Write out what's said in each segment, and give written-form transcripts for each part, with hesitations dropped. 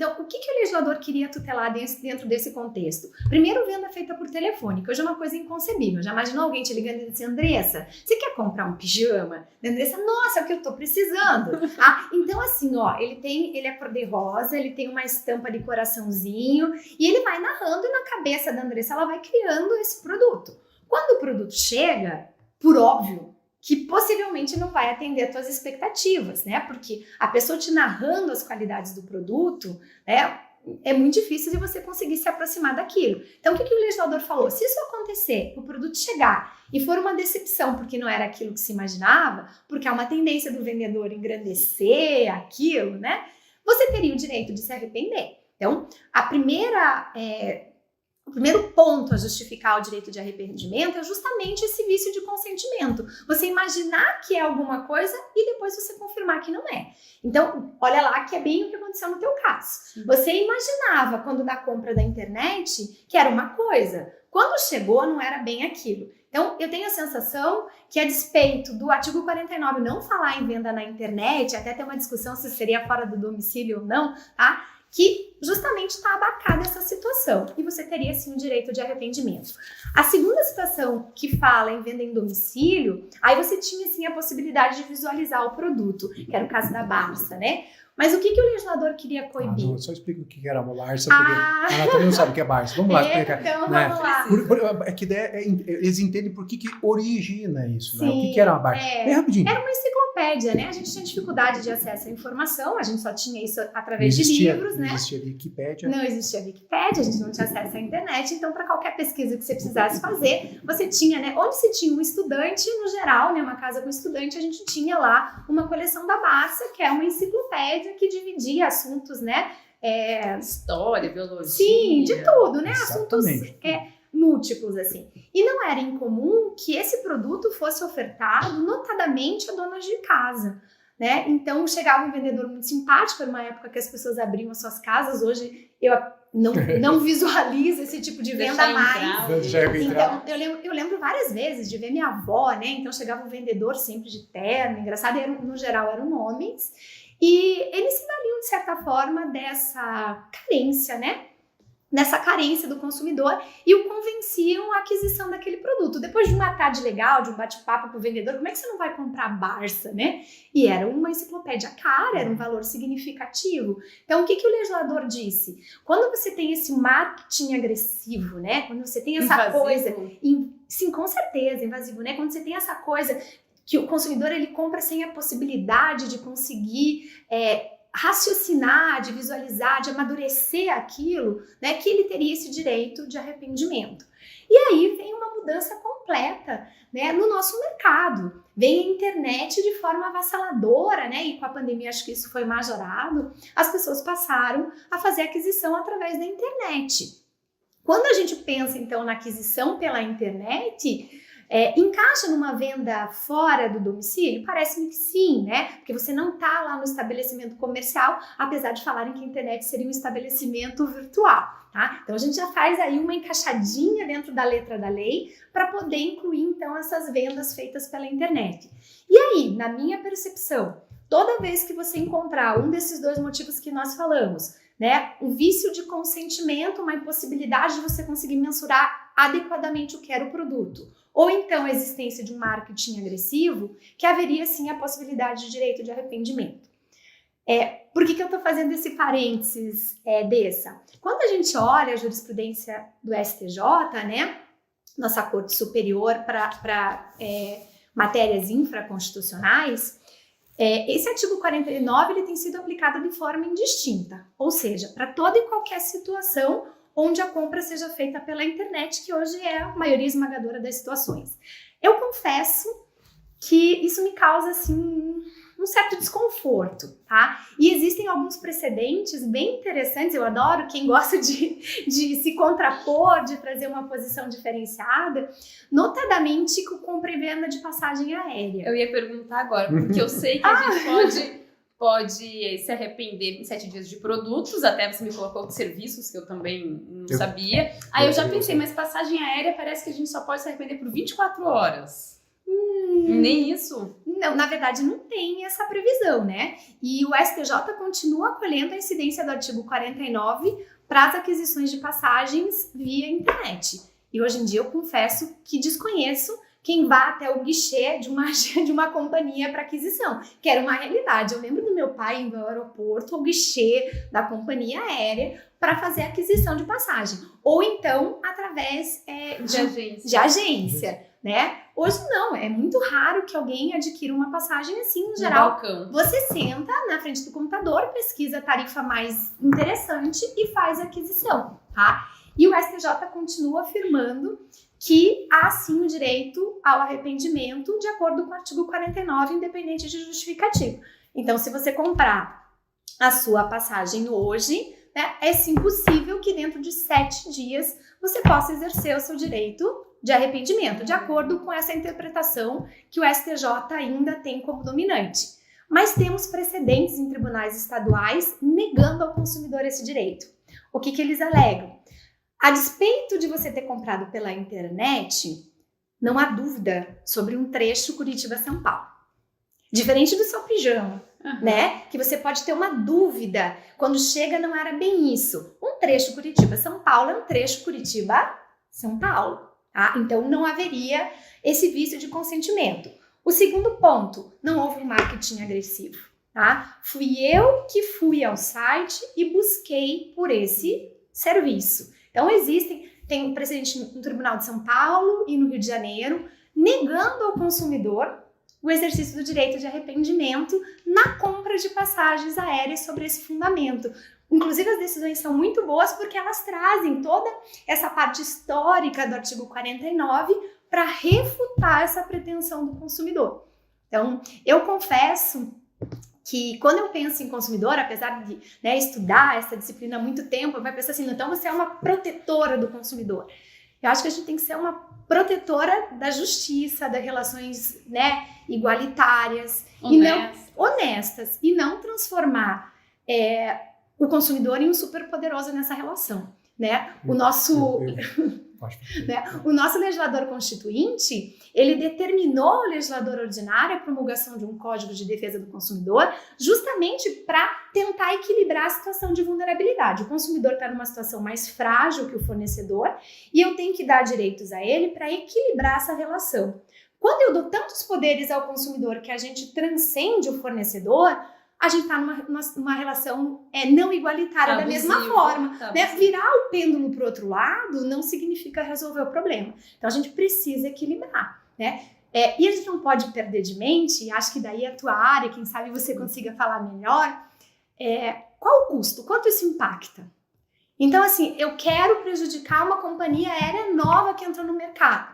Então, o que o legislador queria tutelar dentro desse contexto? Primeiro, venda feita por telefone, que hoje é uma coisa inconcebível. Já imaginou alguém te ligando e dizendo assim, Andressa, você quer comprar um pijama? Andressa, nossa, é o que eu tô precisando. Então, assim, ó, ele é cor-de-rosa, ele tem uma estampa de coraçãozinho e ele vai narrando e na cabeça da Andressa ela vai criando esse produto. Quando o produto chega, por óbvio, que possivelmente não vai atender às tuas expectativas, né? Porque a pessoa te narrando as qualidades do produto, né? É muito difícil de você conseguir se aproximar daquilo. Então, o que o legislador falou? Se isso acontecer, o produto chegar e for uma decepção porque não era aquilo que se imaginava, porque há uma tendência do vendedor engrandecer aquilo, né? Você teria o direito de se arrepender. Então, o primeiro ponto a justificar o direito de arrependimento é justamente esse vício de consentimento. Você imaginar que é alguma coisa e depois você confirmar que não é. Então, olha lá que é bem o que aconteceu no teu caso. Você imaginava, quando da compra da internet, que era uma coisa. Quando chegou, não era bem aquilo. Então, eu tenho a sensação que, a despeito do artigo 49 não falar em venda na internet, até ter uma discussão se seria fora do domicílio ou não, tá? Que justamente está abacada essa situação e você teria sim o direito de arrependimento. A segunda situação que fala em venda em domicílio, aí você tinha sim a possibilidade de visualizar o produto, que era o caso da Barça, né? Mas o que o legislador queria coibir? Não, só explica o que era uma Barça, porque a Natália não sabe o que é Barça. Vamos lá explicar. Então, né? vamos lá. Eles entendem por que origina isso, Sim, né? O que era uma Barça? Bem rapidinho. Era uma enciclopédia, né? A gente tinha dificuldade de acesso à informação, a gente só tinha isso através de livros, né? Não existia Wikipédia. Não existia Wikipédia, a gente não tinha acesso à internet, então para qualquer pesquisa que você precisasse fazer, você tinha, né? Onde se tinha um estudante, no geral, né? Uma casa com estudante, a gente tinha lá uma coleção da Barça, que é uma enciclopédia que dividia assuntos, né? História, biologia. Sim, de tudo, né? Exatamente. Assuntos múltiplos, assim. E não era incomum que esse produto fosse ofertado, notadamente, a donas de casa, né? Então, chegava um vendedor muito simpático, era uma época que as pessoas abriam as suas casas, hoje eu não visualizo esse tipo de venda mais. Então, eu lembro várias vezes de ver minha avó, né? Então, chegava um vendedor sempre de terno, engraçado, no geral eram homens, e eles se valiam, de certa forma, dessa carência, né? Nessa carência do consumidor e o convenciam à aquisição daquele produto. Depois de uma tarde legal, de um bate-papo com o vendedor, como é que você não vai comprar Barça, né? E era uma enciclopédia cara, era um valor significativo. Então, o que o legislador disse? Quando você tem esse marketing agressivo, né? Quando você tem essa coisa... Sim, com certeza, invasivo, né? Quando você tem essa coisa que o consumidor ele compra sem a possibilidade de conseguir... raciocinar, de visualizar, de amadurecer aquilo, né, que ele teria esse direito de arrependimento. E aí vem uma mudança completa, né, no nosso mercado. Vem a internet de forma avassaladora, né, e com a pandemia acho que isso foi majorado, as pessoas passaram a fazer aquisição através da internet. Quando a gente pensa, então, na aquisição pela internet... encaixa numa venda fora do domicílio? Parece-me que sim, né? Porque você não está lá no estabelecimento comercial, apesar de falarem que a internet seria um estabelecimento virtual, tá? Então a gente já faz aí uma encaixadinha dentro da letra da lei para poder incluir então essas vendas feitas pela internet. E aí, na minha percepção, toda vez que você encontrar um desses dois motivos que nós falamos, né, um vício de consentimento, uma impossibilidade de você conseguir mensurar adequadamente o que era o produto, ou então a existência de um marketing agressivo, que haveria sim a possibilidade de direito de arrependimento. Por que eu estou fazendo esse parênteses dessa? Quando a gente olha a jurisprudência do STJ, né, nossa Corte Superior para matérias infraconstitucionais, esse artigo 49 ele tem sido aplicado de forma indistinta, ou seja, para toda e qualquer situação onde a compra seja feita pela internet, que hoje é a maioria esmagadora das situações. Eu confesso que isso me causa, assim, um certo desconforto, tá? E existem alguns precedentes bem interessantes, eu adoro quem gosta de se contrapor, de trazer uma posição diferenciada, notadamente com compra e venda de passagem aérea. Eu ia perguntar agora, porque eu sei que a gente pode se arrepender em 7 dias de produtos, até você me colocou de serviços, que eu também não sabia. Aí eu já pensei, mas passagem aérea parece que a gente só pode se arrepender por 24 horas. Nem isso? Não, na verdade, não tem essa previsão, né? E o STJ continua acolhendo a incidência do artigo 49 para as aquisições de passagens via internet. E hoje em dia eu confesso que desconheço quem vá até o guichê de uma companhia para aquisição, que era uma realidade. Eu lembro do meu pai indo ao aeroporto, ao guichê da companhia aérea, para fazer a aquisição de passagem. Ou então, através de agência, né? Hoje não, é muito raro que alguém adquira uma passagem assim, no geral. Você senta na frente do computador, pesquisa a tarifa mais interessante e faz a aquisição, tá? E o STJ continua afirmando que há sim o direito ao arrependimento de acordo com o artigo 49, independente de justificativo. Então, se você comprar a sua passagem hoje, né, é sim possível que dentro de 7 dias você possa exercer o seu direito de arrependimento, de acordo com essa interpretação que o STJ ainda tem como dominante. Mas temos precedentes em tribunais estaduais negando ao consumidor esse direito. O que eles alegam? A despeito de você ter comprado pela internet, não há dúvida sobre um trecho Curitiba-São Paulo. Diferente do seu pijama, né? Que você pode ter uma dúvida. Quando chega, não era bem isso. Um trecho Curitiba-São Paulo é um trecho Curitiba-São Paulo. Tá? Então, não haveria esse vício de consentimento. O segundo ponto, não houve um marketing agressivo. Tá? Fui eu que fui ao site e busquei por esse serviço. Então, tem um precedente no Tribunal de São Paulo e no Rio de Janeiro, negando ao consumidor o exercício do direito de arrependimento na compra de passagens aéreas sobre esse fundamento. Inclusive, as decisões são muito boas porque elas trazem toda essa parte histórica do artigo 49 para refutar essa pretensão do consumidor. Então, eu confesso que quando eu penso em consumidor, apesar de estudar essa disciplina há muito tempo, eu vou pensar assim, então você é uma protetora do consumidor. Eu acho que a gente tem que ser uma protetora da justiça, das relações igualitárias, honestas, e não transformar o consumidor em um superpoderoso nessa relação. Né? O nosso legislador constituinte, ele determinou ao legislador ordinário a promulgação de um Código de Defesa do Consumidor justamente para tentar equilibrar a situação de vulnerabilidade. O consumidor está numa situação mais frágil que o fornecedor e eu tenho que dar direitos a ele para equilibrar essa relação. Quando eu dou tantos poderes ao consumidor que a gente transcende o fornecedor, a gente está numa relação não igualitária da mesma forma. Né? Virar o pêndulo para o outro lado não significa resolver o problema. Então, a gente precisa equilibrar. Né? E a gente não pode perder de mente, acho que daí a tua área, quem sabe você consiga falar melhor, qual o custo? Quanto isso impacta? Então, assim, eu quero prejudicar uma companhia aérea nova que entrou no mercado.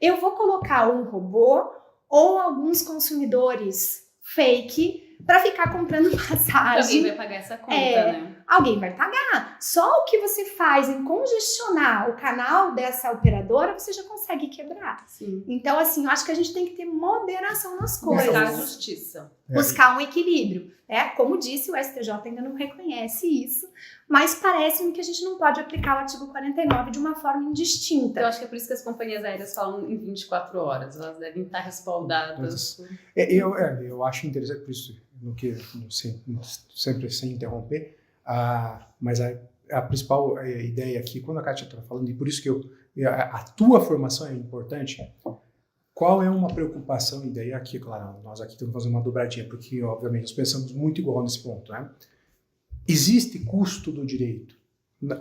Eu vou colocar um robô ou alguns consumidores fake para ficar comprando passagem. Alguém vai pagar essa conta, né? Alguém vai pagar. Só o que você faz em congestionar o canal dessa operadora, você já consegue quebrar. Sim. Então, assim, eu acho que a gente tem que ter moderação nas coisas. Buscar a justiça. Buscar um equilíbrio. Como disse, o STJ ainda não reconhece isso, mas parece-me que a gente não pode aplicar o artigo 49 de uma forma indistinta. Eu acho que é por isso que as companhias aéreas falam em 24 horas. Elas devem estar respaldadas. Eu acho interessante por isso, sempre sem interromper, mas a principal ideia aqui, quando a Kátia estava falando, e por isso que a tua formação é importante, qual é uma preocupação, e daí aqui, claro, nós aqui estamos fazendo uma dobradinha, porque obviamente nós pensamos muito igual nesse ponto, né? Existe custo do direito.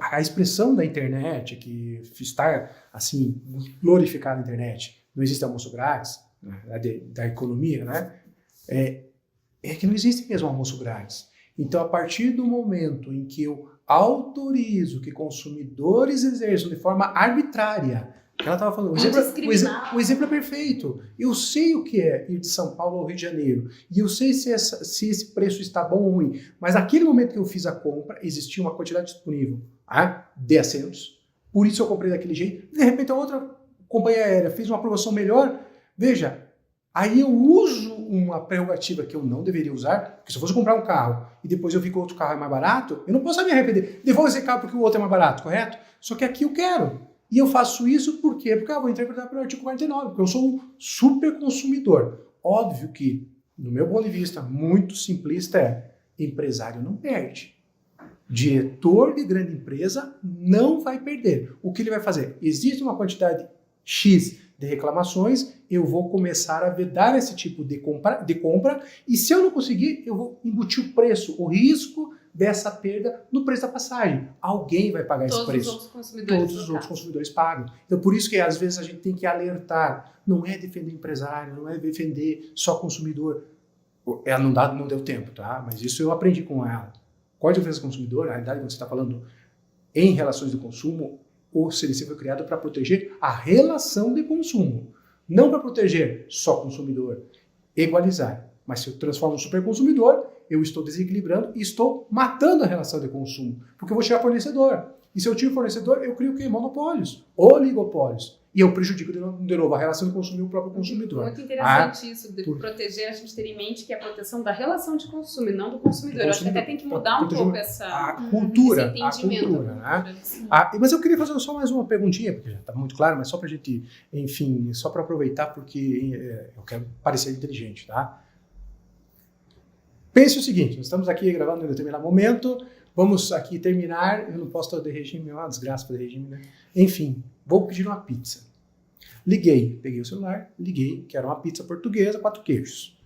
A expressão da internet, que está assim, glorificada na internet, não existe almoço grátis, né, da economia, né? É que não existe mesmo almoço grátis. Então, a partir do momento em que eu autorizo que consumidores exerçam de forma arbitrária, que ela estava falando, o exemplo é perfeito. Eu sei o que é ir de São Paulo ao Rio de Janeiro, e eu sei se esse preço está bom ou ruim, mas naquele momento que eu fiz a compra, existia uma quantidade disponível de assentos, por isso eu comprei daquele jeito, de repente a outra companhia aérea fez uma promoção melhor, veja, aí eu uso uma prerrogativa que eu não deveria usar, porque se eu fosse comprar um carro e depois eu vi que o outro carro é mais barato, eu não posso me arrepender. Devolvo esse carro porque o outro é mais barato, correto? Só que aqui eu quero. E eu faço isso por quê? Porque eu vou interpretar pelo artigo 49, porque eu sou um super consumidor. Óbvio que, no meu ponto de vista, muito simplista empresário não perde. Diretor de grande empresa não vai perder. O que ele vai fazer? Existe uma quantidade X de reclamações, eu vou começar a vedar esse tipo de compra e se eu não conseguir, eu vou embutir o preço, o risco dessa perda no preço da passagem. Alguém vai pagar esse preço. Todos os outros consumidores pagam. Então, por isso que às vezes a gente tem que alertar. Não é defender empresário, não é defender só consumidor. Ela não deu tempo, tá? Mas isso eu aprendi com ela. Código de Defesa do Consumidor, na realidade, quando você está falando em relações de consumo, o CDC foi criado para proteger a relação de consumo. Não para proteger só consumidor. Igualizar. Mas se eu transformo um superconsumidor, eu estou desequilibrando e estou matando a relação de consumo. Porque eu vou tirar fornecedor. E se eu tiro fornecedor, eu crio o quê? Monopólios. Oligopólios. E eu prejudico de novo a relação de consumo e o próprio consumidor. Muito interessante isso, de proteger, a gente ter em mente que é a proteção da relação de consumo e não do consumidor. Eu acho que até tem que mudar um pouco essa cultura. Esse entendimento. Né? Mas eu queria fazer só mais uma perguntinha, porque já está muito claro, mas só para a gente, enfim, só para aproveitar, porque eu quero parecer inteligente, tá? Pense o seguinte, nós estamos aqui gravando em um determinado momento, vamos aqui terminar, eu não posso estar de regime, é uma desgraça para regime, né? Enfim, vou pedir uma pizza. Liguei, peguei o celular, liguei, quero uma pizza portuguesa, 4 queijos.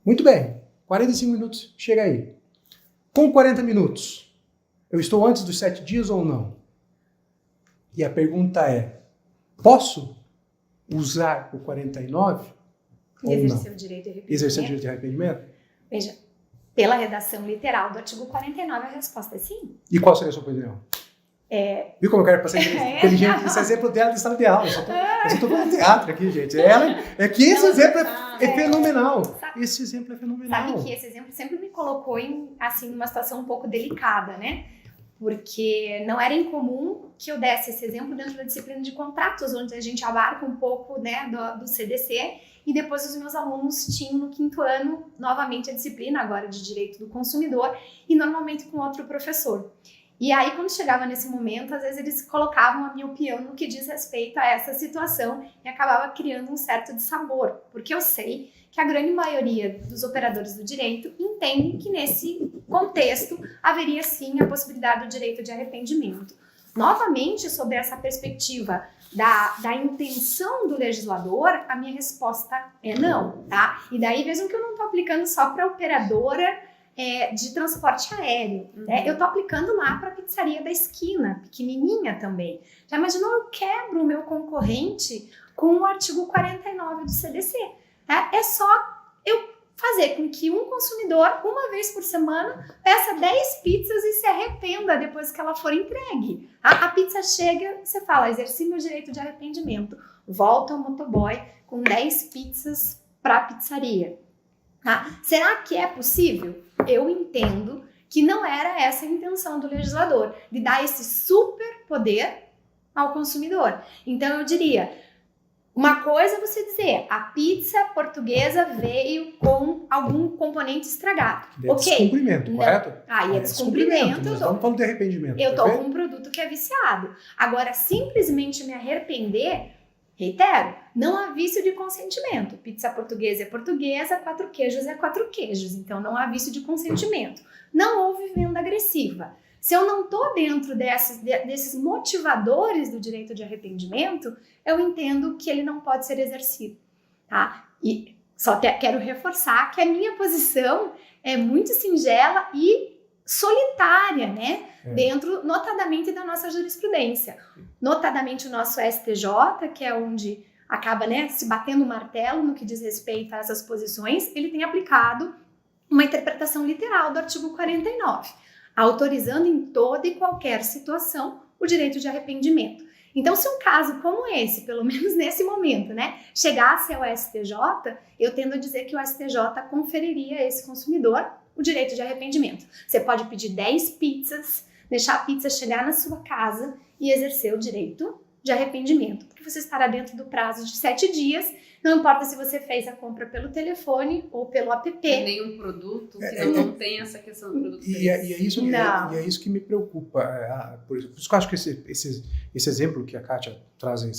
Muito bem, 45 minutos, chega aí. Com 40 minutos, eu estou antes dos 7 dias ou não? E a pergunta é, posso usar o 49 ou não? Exercer o direito de arrependimento. Exercer o direito de arrependimento? Veja, pela redação literal do artigo 49, a resposta é sim. E qual seria a sua opinião? Viu como eu quero passar inteligente? Esse exemplo dela de sala de aula. Eu só estou falando teatro aqui, gente. Esse exemplo é fenomenal. Esse exemplo é fenomenal. Sabe que esse exemplo sempre me colocou em, assim, numa situação um pouco delicada, né? Porque não era incomum que eu desse esse exemplo dentro da disciplina de contratos, onde a gente abarca um pouco, né, do CDC, e depois os meus alunos tinham no 5º ano novamente a disciplina agora de direito do consumidor e normalmente com outro professor. E aí, quando chegava nesse momento, às vezes eles colocavam a miopia no que diz respeito a essa situação e acabava criando um certo dissabor, porque eu sei que a grande maioria dos operadores do direito entendem que nesse contexto haveria sim a possibilidade do direito de arrependimento. Novamente, sobre essa perspectiva da intenção do legislador, a minha resposta é não, tá? E daí vejam que eu não estou aplicando só para a operadora de transporte aéreo. Né? Eu tô aplicando lá para a pizzaria da esquina, pequenininha também. Já imaginou, eu quebro o meu concorrente com o artigo 49 do CDC. Né? É só eu fazer com que um consumidor, uma vez por semana, peça 10 pizzas e se arrependa depois que ela for entregue. A pizza chega, você fala, exerci meu direito de arrependimento. Volta o motoboy com 10 pizzas para a pizzaria. Será que é possível? Eu entendo que não era essa a intenção do legislador, de dar esse super poder ao consumidor. Então eu diria, uma coisa é você dizer, a pizza portuguesa veio com algum componente estragado. É descumprimento, correto? Aí é descumprimento. Nós estamos falando de arrependimento. Eu estou com um produto que é viciado. Agora, simplesmente me arrepender, reitero, não há vício de consentimento. Pizza portuguesa é portuguesa, 4 queijos é 4 queijos. Então, não há vício de consentimento. Não houve venda agressiva. Se eu não estou dentro desses motivadores do direito de arrependimento, eu entendo que ele não pode ser exercido. Tá? E só quero reforçar que a minha posição é muito singela e solitária, né? Dentro, notadamente, da nossa jurisprudência. Notadamente o nosso STJ, que é onde acaba, né, se batendo o martelo no que diz respeito a essas posições, ele tem aplicado uma interpretação literal do artigo 49, autorizando em toda e qualquer situação o direito de arrependimento. Então, se um caso como esse, pelo menos nesse momento, né, chegasse ao STJ, eu tendo a dizer que o STJ conferiria a esse consumidor o direito de arrependimento. Você pode pedir 10 pizzas, deixar a pizza chegar na sua casa e exercer o direito de arrependimento, porque você estará dentro do prazo de 7 dias, não importa se você fez a compra pelo telefone ou pelo app. Nenhum produto que não tem essa questão do produto. E é isso que me preocupa. Por isso que eu acho que esse exemplo que a Kátia traz na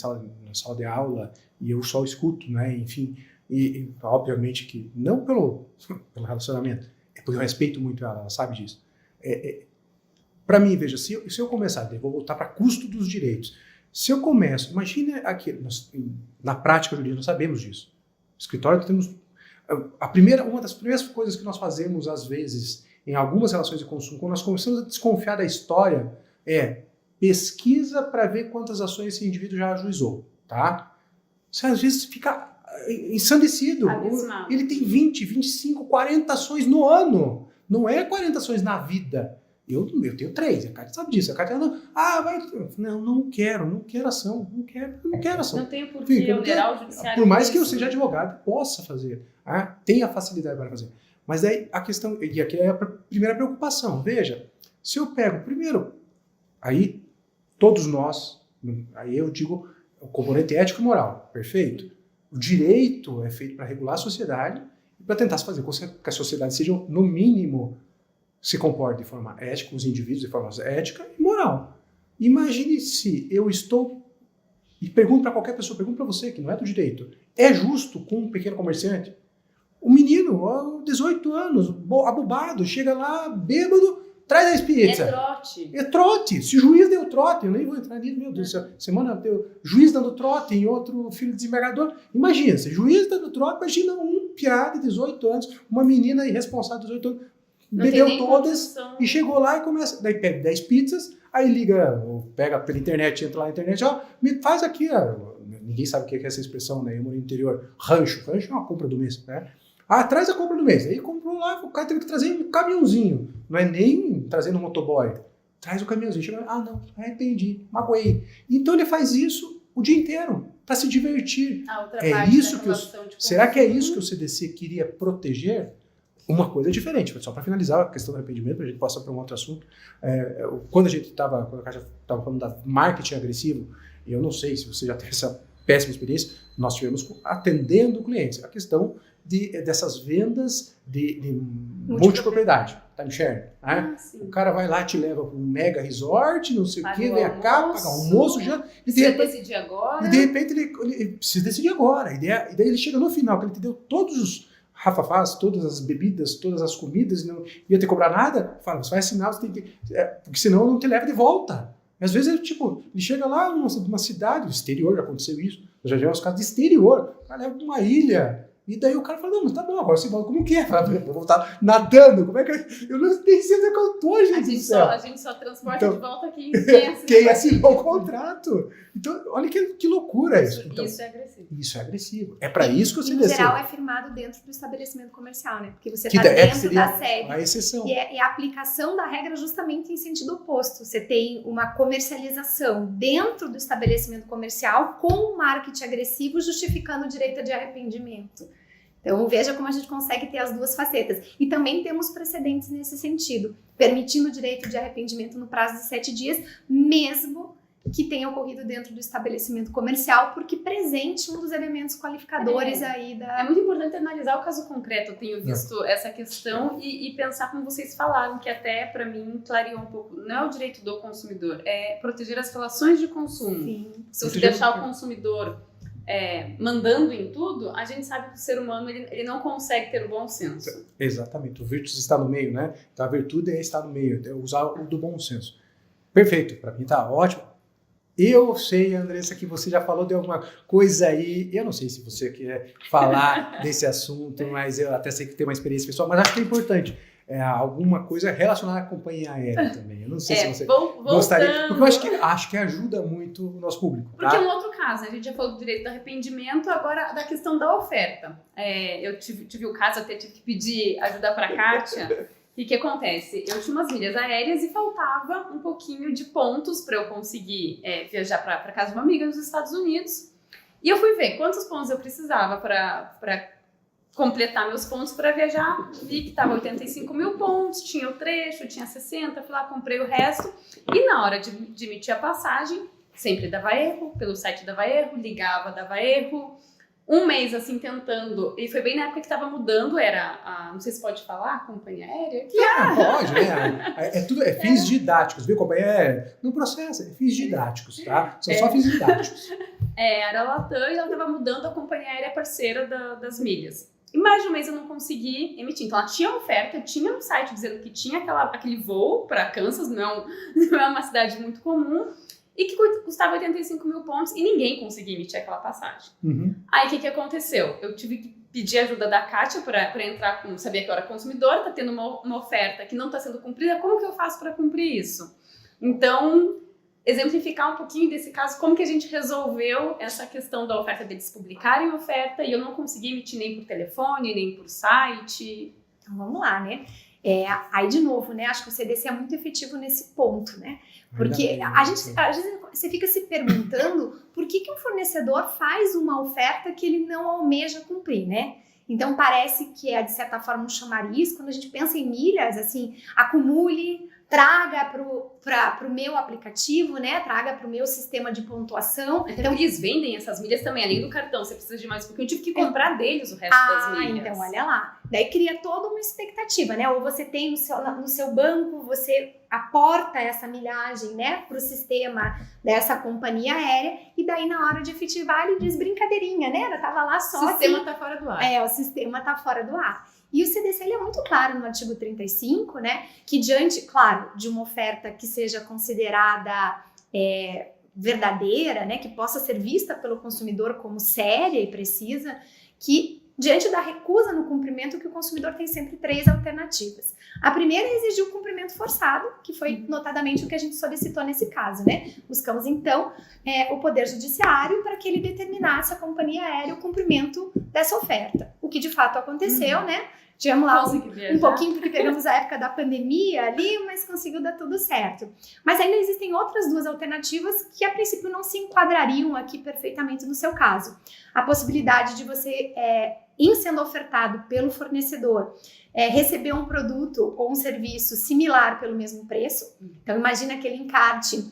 sala de aula, e eu só escuto, né? Enfim, e obviamente que não pelo relacionamento, é porque eu respeito muito ela sabe disso. Para mim, veja, se eu começar, eu vou voltar para custo dos direitos. Se eu começo, imagine aqui, na prática jurídica nós sabemos disso. No escritório temos uma das primeiras coisas que nós fazemos às vezes em algumas relações de consumo, quando nós começamos a desconfiar da história, é pesquisa para ver quantas ações esse indivíduo já ajuizou, tá? Você às vezes fica ensandecido. Abismado. Ele tem 20, 25, 40 ações no ano. Não é 40 ações na vida. Eu tenho 3, a Kátia sabe disso. A Kátia não quero ação, não quero ação. Não tenho por que onerar o judiciário. Por mais que eu seja advogado, possa fazer. Tenha facilidade para fazer. Mas daí a questão, e aqui é a primeira preocupação. Veja, se eu pego primeiro, aí todos nós, aí eu digo o componente ético e moral, perfeito? O direito é feito para regular a sociedade e para tentar fazer com que a sociedade seja, no mínimo, se comporte de forma ética, os indivíduos de forma ética e moral. Imagine se eu estou, e pergunto para qualquer pessoa, pergunto para você que não é do direito, é justo com um pequeno comerciante? O menino, 18 anos, abobado, chega lá, bêbado, traz 10 pizzas. É trote. Trote. Se o juiz deu trote, eu nem vou entrar nisso, meu Deus do céu. Semana deu juiz dando trote em outro filho de desembargador. Imagina, se juiz dando trote, imagina um piá de 18 anos, uma menina irresponsável de 18 anos, bebeu todas e chegou lá e começa. Daí pega 10 pizzas, aí liga, ou pega pela internet, entra lá na internet, me faz aqui, ninguém sabe o que é essa expressão, né? Eu moro no interior, rancho é uma compra do mês, né? Traz a compra do mês. Aí comprou lá, o cara teve que trazer um caminhãozinho. Não é nem trazendo um motoboy. Traz o caminhãozinho. Chega, não, arrependi, magoei. Então ele faz isso o dia inteiro, para se divertir. Será que é isso que o CDC queria proteger? Uma coisa diferente, só para finalizar a questão do arrependimento, para a gente passar para um outro assunto. Quando a Kátia estava falando da marketing agressivo, eu não sei se você já teve essa péssima experiência, nós tivemos atendendo clientes. A questão dessas vendas de multipropriedade, tá me enxergando? O cara vai lá, te leva para um mega resort, não sei o quê, vem cá, paga almoço, já. E de repente ele precisa decidir agora. E daí ele chega no final, que ele te deu todos os rafafás, todas as bebidas, todas as comidas, não ia ter que cobrar nada, fala, você vai assinar, você tem que. Porque senão eu não te levo de volta. E às vezes ele chega lá numa cidade, no exterior, já aconteceu isso, eu já vi uns casos de exterior, o cara leva para uma ilha. E daí o cara fala, não, mas tá bom, agora você volta como que é? Vou voltar nadando, como é que eu não sei se é que eu tô, gente do céu. A gente só transporta de volta quem assinou o contrato. Então, olha que loucura isso. Então, isso é agressivo. Isso é agressivo. É para isso que você desceu. Em geral é firmado dentro do estabelecimento comercial, né? Porque você está dentro da sede. A exceção. E a aplicação da regra justamente em sentido oposto. Você tem uma comercialização dentro do estabelecimento comercial com um marketing agressivo justificando o direito de arrependimento. Então, veja como a gente consegue ter as duas facetas. E também temos precedentes nesse sentido, permitindo o direito de arrependimento no prazo de 7 dias, mesmo que tenha ocorrido dentro do estabelecimento comercial, porque presente um dos elementos qualificadores aí da... É muito importante analisar o caso concreto. Eu tenho visto essa questão e pensar como vocês falaram, que até, para mim, clareou um pouco. Não é o direito do consumidor, é proteger as relações de consumo. Sim. Se você deixar o consumidor... mandando em tudo, a gente sabe que o ser humano ele não consegue ter o bom senso. Exatamente, o virtus está no meio, né? Então a virtude é estar no meio, é usar o do bom senso. Perfeito, para mim tá ótimo. Eu sei, Andressa, que você já falou de alguma coisa aí, eu não sei se você quer falar desse assunto, mas eu até sei que tem uma experiência pessoal, mas acho que é importante. Alguma coisa relacionada à companhia aérea também. Eu não sei se você gostaria, porque eu acho que ajuda muito o nosso público. Porque é um outro caso, a gente já falou do direito do arrependimento, agora da questão da oferta. Eu tive o caso, até tive que pedir ajuda para a Kátia. E o que acontece? Eu tinha umas milhas aéreas e faltava um pouquinho de pontos para eu conseguir viajar para casa de uma amiga nos Estados Unidos. E eu fui ver quantos pontos eu precisava para completar meus pontos para viajar. Vi que estava 85 mil pontos, tinha o trecho, tinha 60, fui lá, comprei o resto. E na hora de emitir a passagem, sempre dava erro, pelo site dava erro, ligava, dava erro. Um mês, assim, tentando, e foi bem na época que estava mudando, não sei se pode falar, a companhia aérea? Pode, né? Tudo fins didáticos, viu? Companhia aérea, no processo, fins didáticos, tá? São só fins didáticos. Era a Latam e ela estava mudando a companhia aérea parceira das milhas. E mais de um mês eu não consegui emitir. Então ela tinha oferta, tinha um site dizendo que tinha aquele voo para Kansas, não é uma cidade muito comum, e que custava 85 mil pontos e ninguém conseguia emitir aquela passagem. Aí o que aconteceu? Eu tive que pedir ajuda da Kátia para entrar com... Sabia que eu era consumidora, tá tendo uma oferta que não está sendo cumprida, como que eu faço para cumprir isso? Então, exemplificar um pouquinho desse caso, como que a gente resolveu essa questão da oferta deles publicarem oferta e eu não consegui emitir nem por telefone, nem por site. Então vamos lá, né? Aí de novo, né? Acho que o CDC é muito efetivo nesse ponto, né? Porque a gente, às vezes você fica se perguntando por que um fornecedor faz uma oferta que ele não almeja cumprir, né? Então parece que é de certa forma um chamariz. Quando a gente pensa em milhas, assim, acumule, traga para o meu aplicativo, né? Traga para o meu sistema de pontuação. Então eles vendem essas milhas também, além do cartão. Você precisa de mais um pouquinho. Eu tive que comprar deles o resto das milhas. Então olha lá. Daí cria toda uma expectativa, né? Ou você tem no seu banco, você aporta essa milhagem, né? Para o sistema dessa companhia aérea. E daí na hora de efetivar ele diz brincadeirinha, né? Ela tava lá só. O sistema tá fora do ar. O sistema tá fora do ar. E o CDC ele é muito claro no artigo 35, né, que diante, claro, de uma oferta que seja considerada verdadeira, né, que possa ser vista pelo consumidor como séria e precisa, que diante da recusa no cumprimento, que o consumidor tem sempre 3 alternativas. A primeira é exigir o cumprimento forçado, que foi notadamente o que a gente solicitou nesse caso, né? Buscamos então o Poder Judiciário para que ele determinasse a companhia aérea o cumprimento dessa oferta. O que de fato aconteceu, né? Tivemos lá um pouquinho, porque pegamos a época da pandemia ali, mas conseguiu dar tudo certo. Mas ainda existem outras 2 alternativas que a princípio não se enquadrariam aqui perfeitamente no seu caso. A possibilidade de você, em sendo ofertado pelo fornecedor, receber um produto ou um serviço similar pelo mesmo preço. Então imagina aquele encarte de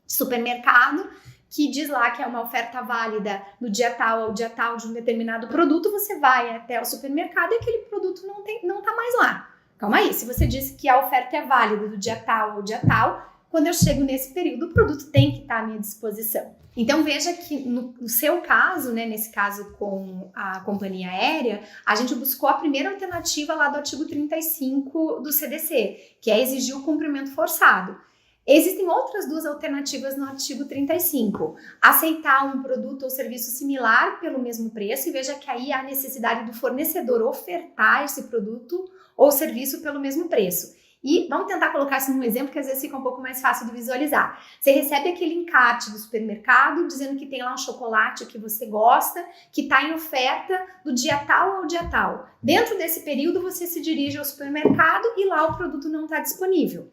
supermercado que diz lá que é uma oferta válida no dia tal ao dia tal de um determinado produto, você vai até o supermercado e aquele produto não tá mais lá. Calma aí, se você disse que a oferta é válida do dia tal ao dia tal, quando eu chego nesse período, o produto tem que estar à minha disposição. Então veja que no seu caso, né, nesse caso com a companhia aérea, a gente buscou a primeira alternativa lá do artigo 35 do CDC, que é exigir o cumprimento forçado. Existem outras 2 alternativas no artigo 35. Aceitar um produto ou serviço similar pelo mesmo preço, e veja que aí há a necessidade do fornecedor ofertar esse produto ou serviço pelo mesmo preço. E vamos tentar colocar isso num exemplo que às vezes fica um pouco mais fácil de visualizar. Você recebe aquele encarte do supermercado dizendo que tem lá um chocolate que você gosta, que está em oferta do dia tal ao dia tal. Dentro desse período você se dirige ao supermercado e lá o produto não está disponível.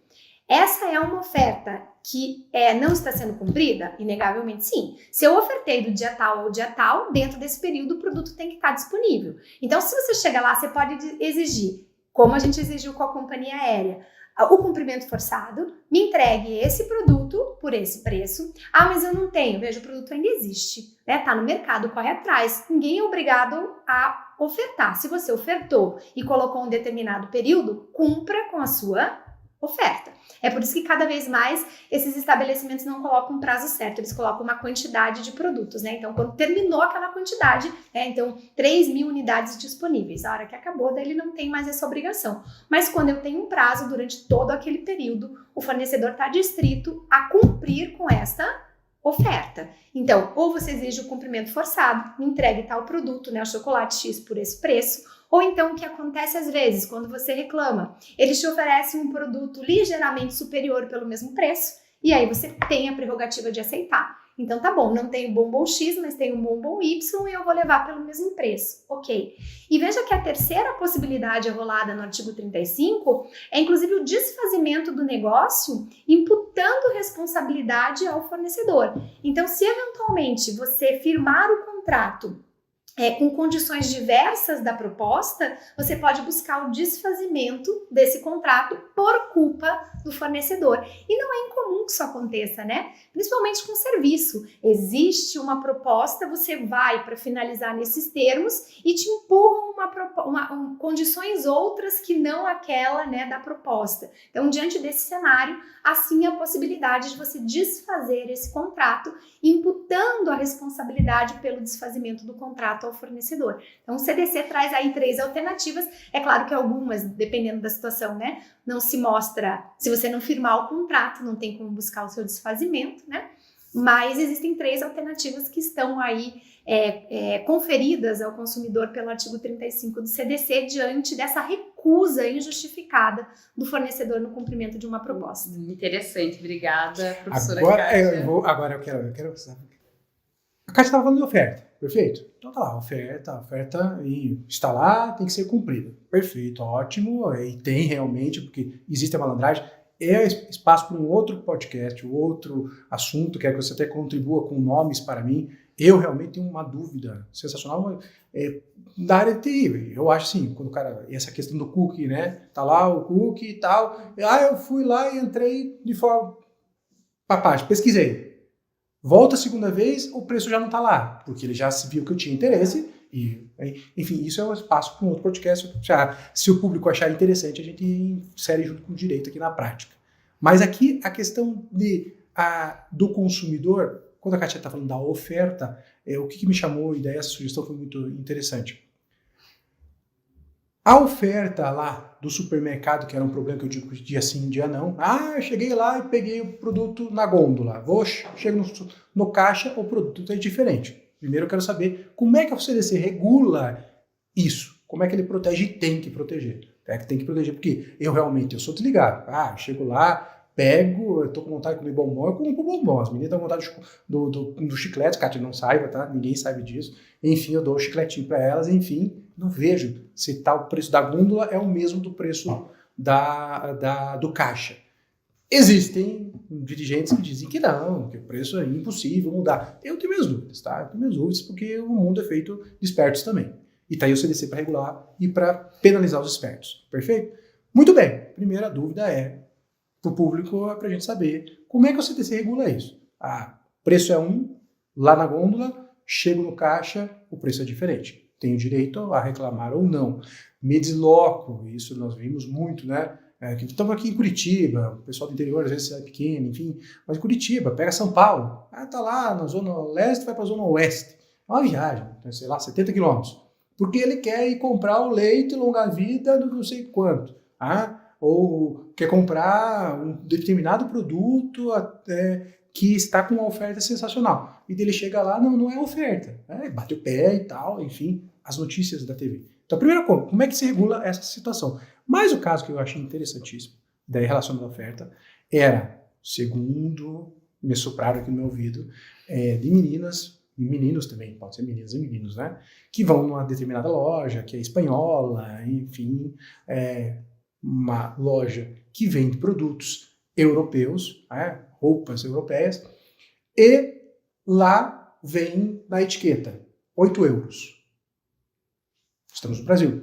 Essa é uma oferta que não está sendo cumprida? Inegavelmente sim. Se eu ofertei do dia tal ao dia tal, dentro desse período o produto tem que estar disponível. Então, se você chega lá, você pode exigir, como a gente exigiu com a companhia aérea, o cumprimento forçado, me entregue esse produto por esse preço. Ah, mas eu não tenho. Veja, o produto ainda existe, né? Tá no mercado, corre atrás. Ninguém é obrigado a ofertar. Se você ofertou e colocou um determinado período, cumpra com a sua oferta. É por isso que cada vez mais esses estabelecimentos não colocam um prazo certo, eles colocam uma quantidade de produtos, né? Então, quando terminou aquela quantidade, então 3.000 unidades disponíveis. A hora que acabou, daí ele não tem mais essa obrigação. Mas quando eu tenho um prazo durante todo aquele período, o fornecedor está distrito a cumprir com esta oferta. Então, ou você exige o cumprimento forçado, me entregue tal produto, né, o chocolate X por esse preço, ou então o que acontece às vezes, quando você reclama, eles te oferecem um produto ligeiramente superior pelo mesmo preço, e aí você tem a prerrogativa de aceitar. Então tá bom, não tenho bombom X, mas tenho bombom Y e eu vou levar pelo mesmo preço. Ok. E veja que a terceira possibilidade rolada no artigo 35 é inclusive o desfazimento do negócio, imputando responsabilidade ao fornecedor. Então, se eventualmente você firmar o contrato com condições diversas da proposta, você pode buscar o desfazimento desse contrato por culpa do fornecedor. E não é incomum que isso aconteça, né? Principalmente com serviço. Existe uma proposta, você vai para finalizar nesses termos e te empurram condições outras que não aquela, né, da proposta. Então, diante desse cenário, assim a possibilidade de você desfazer esse contrato, imputando a responsabilidade pelo desfazimento do contrato ao fornecedor. Então, o CDC traz aí 3 alternativas. É claro que algumas, dependendo da situação, né, não se mostra, se você não firmar o contrato, não tem como buscar o seu desfazimento, né? Mas existem 3 alternativas que estão aí conferidas ao consumidor pelo artigo 35 do CDC diante dessa recusa injustificada do fornecedor no cumprimento de uma proposta. Interessante, obrigada, professora Agora, Kátia. agora eu quero a Kátia estava falando de oferta, perfeito? Então tá lá, oferta e está lá, tem que ser cumprida. Perfeito, ótimo, e tem realmente, porque existe a malandragem. É espaço para um outro podcast, outro assunto, quero que você até contribua com nomes para mim. Eu realmente tenho uma dúvida sensacional da área de TI. Eu acho assim, quando o cara, essa questão do cookie, né? Tá lá o cookie e tal. Eu fui lá e entrei de forma para página, pesquisei. Volta a segunda vez, o preço já não tá lá, porque ele já viu que eu tinha interesse. Enfim, isso é um espaço para um outro podcast. Se o público achar interessante, a gente insere junto com o direito aqui na prática. Mas aqui a questão do consumidor, quando a Kátia está falando da oferta, o que me chamou, e daí essa sugestão foi muito interessante. A oferta lá do supermercado, que era um problema que eu digo dia sim, dia não. Eu cheguei lá e peguei o produto na gôndola. Chego no caixa, o produto é diferente. Primeiro eu quero saber como é que o CDC regula isso. Como é que ele protege e tem que proteger. Tem que proteger porque eu sou desligado. Chego lá, pego, eu tô com vontade de comer bombom, eu compro bombom. As meninas dão vontade do chiclete, Kátia não saiba, tá? Ninguém sabe disso. Enfim, eu dou o chicletinho para elas, enfim, não vejo se o preço da gôndola é o mesmo do preço do caixa. Existem dirigentes que dizem que não, que o preço é impossível mudar. Eu tenho minhas dúvidas, tá? Eu tenho minhas dúvidas porque o mundo é feito de espertos também. E tá aí o CDC para regular e para penalizar os espertos. Perfeito? Muito bem. Primeira dúvida é para o público, para a gente saber como é que o CDC regula isso. Preço é lá na gôndola, chego no caixa, o preço é diferente. Tenho direito a reclamar ou não. Me desloco, isso nós vimos muito, né? Estamos aqui em Curitiba, o pessoal do interior às vezes é pequeno, enfim, mas Curitiba, pega São Paulo, tá lá na zona leste, vai para a zona oeste. É uma viagem, sei lá, 70 quilômetros. Porque ele quer ir comprar o leite longa-vida do não sei quanto. Ou quer comprar um determinado produto que está com uma oferta sensacional. E ele chega lá, não é oferta. Bate o pé e tal, enfim, as notícias da TV. Então, primeiro, como é que se regula essa situação? Mas o caso que eu achei interessantíssimo, daí relacionado à oferta, era, segundo me sopraram aqui no meu ouvido, de meninas, e meninos também, pode ser meninas e meninos, né? Que vão numa determinada loja, que é espanhola, enfim, uma loja que vende produtos europeus, roupas europeias, e lá vem na etiqueta 8 euros. Estamos no Brasil.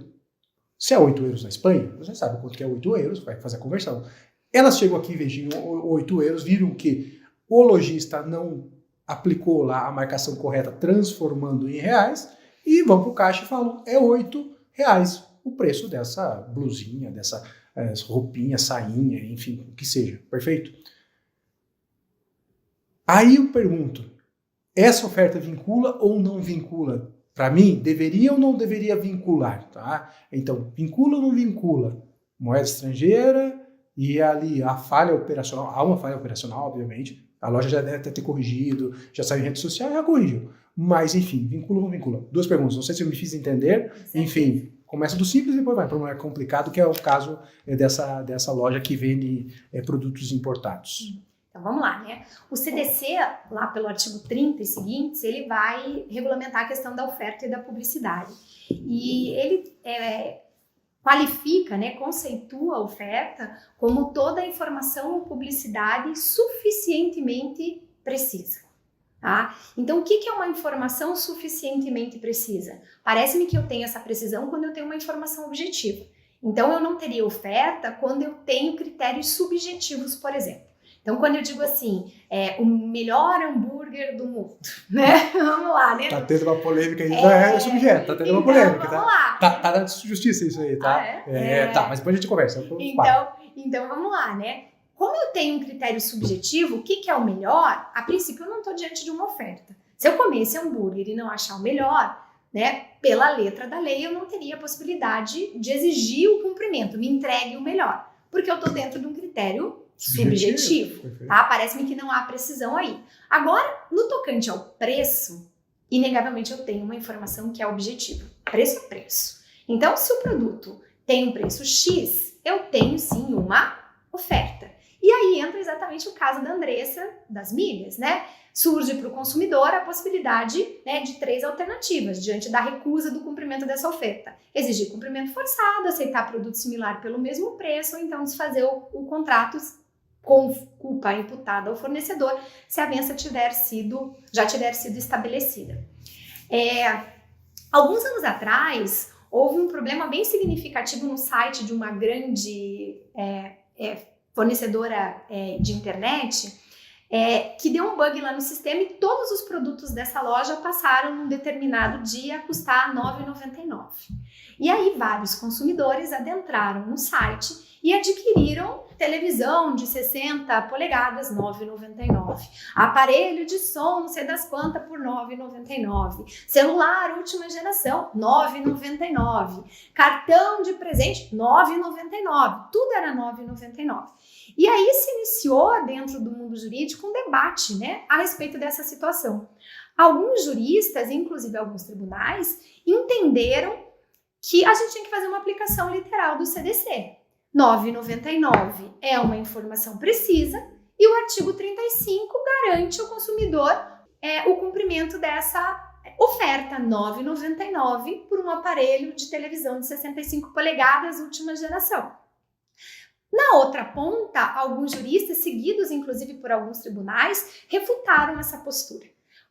Se é 8 euros na Espanha, você sabe quanto que é 8 euros, vai fazer a conversão. Elas chegam aqui, vejam 8 euros, viram que o lojista não aplicou lá a marcação correta, transformando em reais, e vão para o caixa e falam, é 8 reais o preço dessa blusinha, dessa roupinha, sainha, enfim, o que seja. Perfeito? Aí eu pergunto, essa oferta vincula ou não vincula? Para mim, deveria ou não deveria vincular? Tá? Então, vincula ou não vincula? Moeda estrangeira e ali a falha operacional, há uma falha operacional, obviamente, a loja já deve ter corrigido, já saiu em rede social, já corrigiu. Mas, enfim, vincula ou não vincula? 2 perguntas, não sei se eu me fiz entender. Enfim, começa do simples e depois vai para o mais complicado, que é o caso dessa loja que vende produtos importados. Então vamos lá, né? O CDC, lá pelo artigo 30 e seguintes, ele vai regulamentar a questão da oferta e da publicidade. E ele qualifica, né, conceitua a oferta como toda a informação ou publicidade suficientemente precisa. Tá? Então, o que é uma informação suficientemente precisa? Parece-me que eu tenho essa precisão quando eu tenho uma informação objetiva. Então, eu não teria oferta quando eu tenho critérios subjetivos, por exemplo. Então, quando eu digo assim, o melhor hambúrguer do mundo, né? Vamos lá, né? Tá tendo uma polêmica aí, é subjeto, tá tendo uma polêmica, vamos tá? lá. Tá na justiça isso aí, tá? Tá, mas depois a gente conversa. Então, vamos lá, né? Como eu tenho um critério subjetivo, o que é o melhor? A princípio, eu não estou diante de uma oferta. Se eu comer esse hambúrguer e não achar o melhor, né, pela letra da lei, eu não teria a possibilidade de exigir o cumprimento, me entregue o melhor, porque eu estou dentro de um critério subjetivo, tá? Parece-me que não há precisão aí. Agora, no tocante ao preço, inegavelmente eu tenho uma informação que é objetiva. Preço é preço. Então, se o produto tem um preço X, eu tenho sim uma oferta. E aí entra exatamente o caso da Andressa, das milhas, né? Surge para o consumidor a possibilidade, né, de 3 alternativas diante da recusa do cumprimento dessa oferta. Exigir cumprimento forçado, aceitar produto similar pelo mesmo preço, ou então desfazer o contrato com culpa imputada ao fornecedor se a vença já tiver sido estabelecida. Alguns anos atrás, houve um problema bem significativo no site de uma grande fornecedora de internet, que deu um bug lá no sistema e todos os produtos dessa loja passaram num determinado dia a custar R$ 9,99. E aí vários consumidores adentraram no site e adquiriram televisão de 60 polegadas, R$ 9,99. Aparelho de som, não sei das quantas, por R$ 9,99. Celular última geração, R$ 9,99. Cartão de presente, R$ 9,99. Tudo era R$ 9,99. E aí se iniciou dentro do mundo jurídico um debate, né, a respeito dessa situação. Alguns juristas, inclusive alguns tribunais, entenderam que a gente tinha que fazer uma aplicação literal do CDC. R$ 9,99 é uma informação precisa e o artigo 35 garante ao consumidor o cumprimento dessa oferta, R$ 9,99 por um aparelho de televisão de 65 polegadas última geração. Na outra ponta, alguns juristas, seguidos inclusive por alguns tribunais, refutaram essa postura.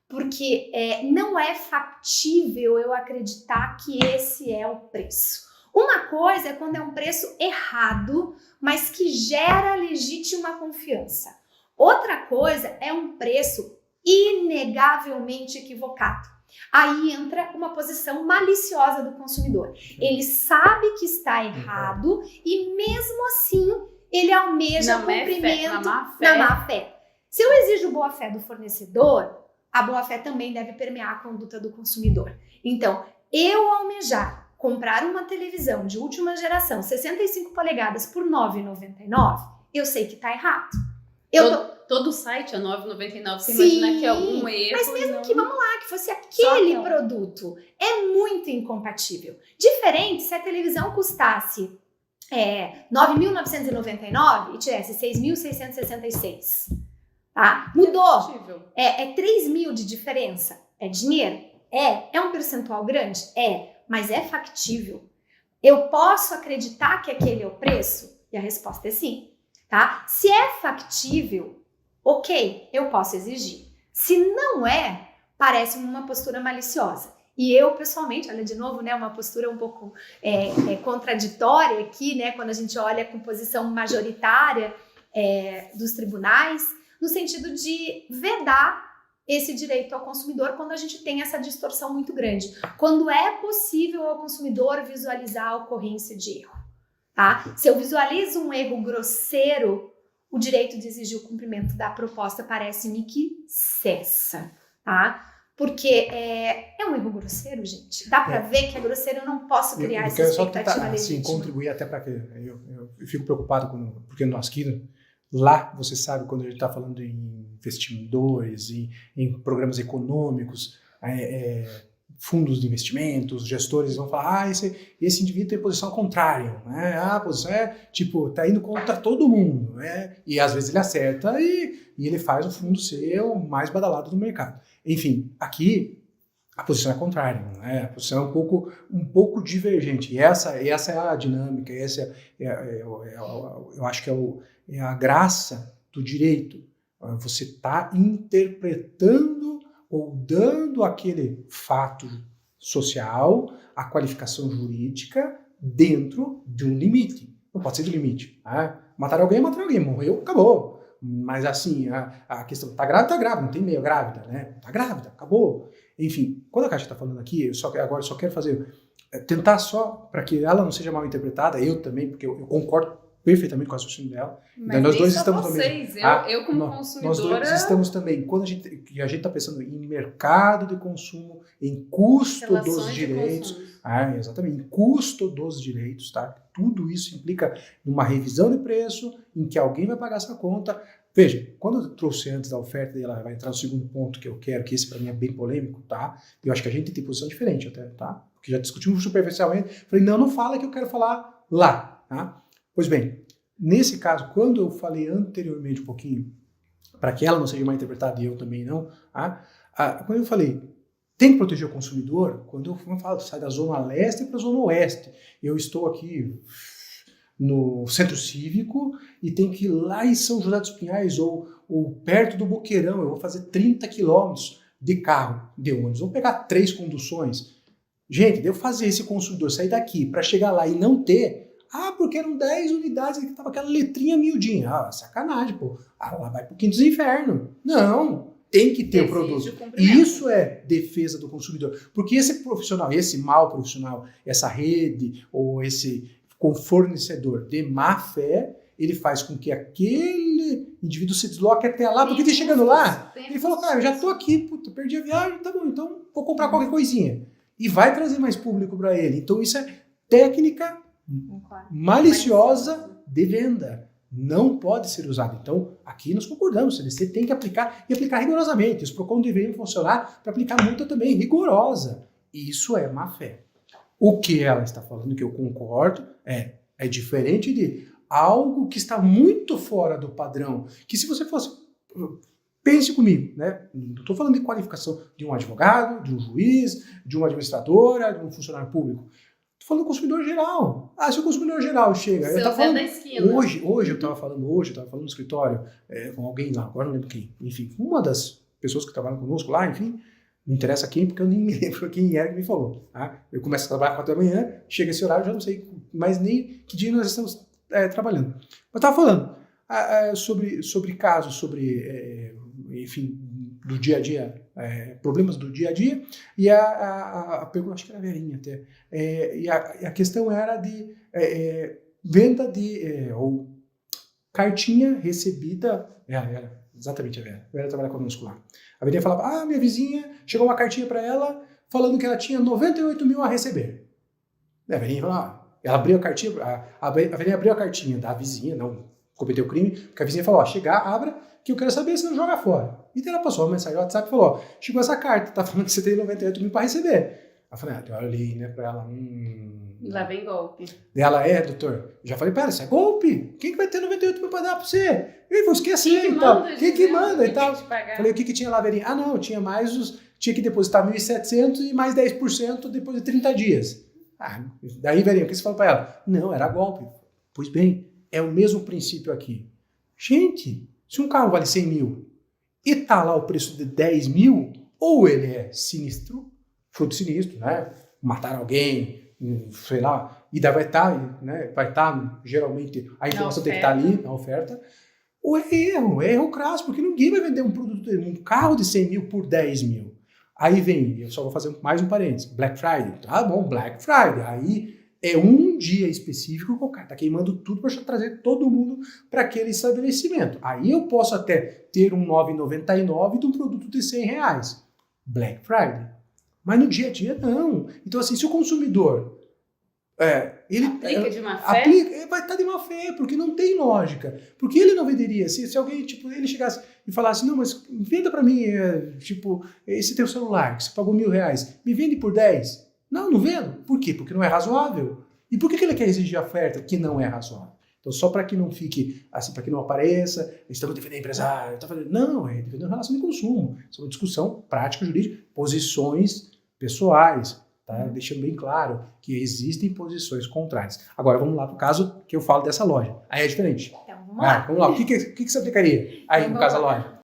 Porque não é factível eu acreditar que esse é o preço. Uma coisa é quando é um preço errado, mas que gera legítima confiança. Outra coisa é um preço inegavelmente equivocado. Aí entra uma posição maliciosa do consumidor. Ele sabe que está errado e mesmo assim ele almeja cumprimento na má fé. Se eu exijo boa fé do fornecedor, a boa fé também deve permear a conduta do consumidor. Então, eu almejar comprar uma televisão de última geração, 65 polegadas por R$ 9,99, eu sei que está errado. Todo site é R$ 9,99, você imagina que é algum erro. Mas mesmo que, vamos lá, que fosse aquele produto, é muito incompatível. Diferente se a televisão custasse R$ 9.999 e tivesse 6.666. Tá? Mudou. É 3 mil de diferença. É dinheiro? É um percentual grande? Mas é factível. Eu posso acreditar que aquele é o preço? E a resposta é sim. Tá? Se é factível, ok, eu posso exigir. Se não é, parece uma postura maliciosa. E eu, pessoalmente, olha de novo, né, uma postura um pouco contraditória aqui, né, quando a gente olha com posição majoritária dos tribunais, no sentido de vedar esse direito ao consumidor quando a gente tem essa distorção muito grande. Quando é possível ao consumidor visualizar a ocorrência de erro. Tá? Se eu visualizo um erro grosseiro, o direito de exigir o cumprimento da proposta parece-me que cessa. Tá? Porque é um erro grosseiro, gente. Dá pra ver que é grosseiro, eu não posso criar essa expectativa legítima. Contribuir até para que eu fico preocupado porque nós aqui, lá, você sabe, quando a gente está falando em investidores, em programas econômicos, fundos de investimentos, gestores vão falar, esse indivíduo tem posição contrária, né? A posição tá indo contra todo mundo, né? E às vezes ele acerta e ele faz o fundo ser o mais badalado do mercado. Enfim, aqui a posição é contrária, né? A posição é um pouco divergente. E essa é a dinâmica, eu acho que é a graça do direito. Você está interpretando ou dando aquele fato social, a qualificação jurídica dentro de um limite. Não pode ser do limite. Matar alguém, morreu, acabou. Mas assim, a questão, tá grávida, não tem meio grávida, né? Tá grávida, acabou. Enfim, quando a Kátia está falando aqui, agora eu só quero tentar só, para que ela não seja mal interpretada, eu também, porque eu concordo perfeitamente com a raciocínio dela. Mas nós dois estamos vocês, também. eu como consumidora... Nós dois estamos também, quando a gente está pensando em mercado de consumo, em custo dos direitos, exatamente, em custo dos direitos, tá? Tudo isso implica uma revisão de preço, em que alguém vai pagar essa conta. Veja, quando eu trouxe antes da oferta, e ela vai entrar no segundo ponto que eu quero, que esse para mim é bem polêmico, tá? Eu acho que a gente tem posição diferente até, tá? Porque já discutimos superficialmente. Falei, não fala que eu quero falar lá, tá? Pois bem, nesse caso, quando eu falei anteriormente um pouquinho, para que ela não seja mal interpretada e eu também não, quando eu falei, tem que proteger o consumidor, quando eu falo, sai da zona leste para a zona oeste, eu estou aqui no centro cívico e tenho que ir lá em São José dos Pinhais ou perto do Boqueirão, eu vou fazer 30 quilômetros de carro, de ônibus, vou pegar 3 conduções. Gente, devo fazer esse consumidor sair daqui para chegar lá e não ter... porque eram 10 unidades que tava aquela letrinha miudinha. Sacanagem, pô. Lá vai pro quinto dos infernos. Não, tem que ter o produto. Isso é defesa do consumidor. Porque esse profissional, esse mau profissional, essa rede ou esse fornecedor de má fé, ele faz com que aquele indivíduo se desloque até lá, porque ele chegando lá, ele falou, cara, eu já tô aqui, puta, perdi a viagem, tá bom, então vou comprar qualquer coisinha. E vai trazer mais público para ele. Então isso é técnica maliciosa de venda. Não pode ser usado. Então, aqui nós concordamos, o CDC tem que aplicar e aplicar rigorosamente. Os PROCON deveriam funcionar para aplicar multa também rigorosa. Isso é má fé. O que ela está falando, que eu concordo, é diferente de algo que está muito fora do padrão. Que se você fosse... Pense comigo, né? Não estou falando de qualificação de um advogado, de um juiz, de uma administradora, de um funcionário público. Estou falando do consumidor geral. Se o consumidor geral chega... Eu tava falando da esquina. Hoje eu estava falando no escritório com alguém lá, agora não lembro quem. Enfim, uma das pessoas que trabalham conosco lá, enfim, não interessa quem, porque eu nem me lembro quem era que me falou. Eu começo a trabalhar às 4 da manhã, chega esse horário, eu já não sei mais nem que dia nós estamos trabalhando. Eu estava falando sobre casos, enfim, do dia a dia, problemas do dia a dia, e a pergunta, acho que era a Verinha até, e a questão era de venda ou cartinha recebida, era exatamente a Vera trabalha conosco lá. A Verinha falava, minha vizinha, chegou uma cartinha para ela, falando que ela tinha 98 mil a receber. A Verinha falou, ela abriu a cartinha, a Verinha abriu a cartinha da vizinha, não cometeu crime, porque a vizinha falou, abra, que eu quero saber se não joga fora. E daí ela passou uma mensagem no WhatsApp e falou, chegou essa carta, tá falando que você tem 98 mil para receber. Eu falei, eu olhei, né, pra ela, Lá vem golpe. Ela doutor. Eu já falei, pera, isso é golpe? Quem que vai ter 98 mil para dar para você? Eu vou esquecer e tal. Quem que manda e tal? Falei, o que tinha lá, Verinha? Não, tinha mais tinha que depositar 1.700 e mais 10% depois de 30 dias. Daí, Verinha, o que você falou para ela? Não, era golpe. Pois bem, é o mesmo princípio aqui. Gente, se um carro vale 100 mil e tá lá o preço de 10 mil, ou ele é sinistro, fruto sinistro, né? Matar alguém, sei lá, e daí vai estar, geralmente, a informação tem que estar ali na oferta, ou é erro crasso, porque ninguém vai vender um carro de 100 mil por 10 mil. Aí vem, eu só vou fazer mais um parênteses, Black Friday, tá bom, Black Friday, aí é um dia específico que o cara tá queimando tudo para trazer todo mundo para aquele estabelecimento. Aí eu posso até ter um 9,99 de um produto de R$100. Black Friday. Mas no dia a dia, não. Então, assim, se o consumidor... ele aplica de má fé? Vai estar de má fé, porque não tem lógica. Porque ele não venderia. Se alguém, ele chegasse e falasse, não, mas venda para mim, esse teu celular, que você pagou R$1.000, me vende por 10. Não vendo. Por quê? Porque não é razoável. E por que ele quer exigir a oferta que não é razoável? Então, só para que não fique, assim, para que não apareça, estamos defendendo empresário, não, é defendendo relação de consumo. Isso é uma discussão prática, jurídica, posições pessoais, tá? Deixando bem claro que existem posições contrárias. Agora, vamos lá para o caso que eu falo dessa loja. Aí é diferente. Então, vamos lá. Vamos lá. O que você aplicaria aí no caso da loja?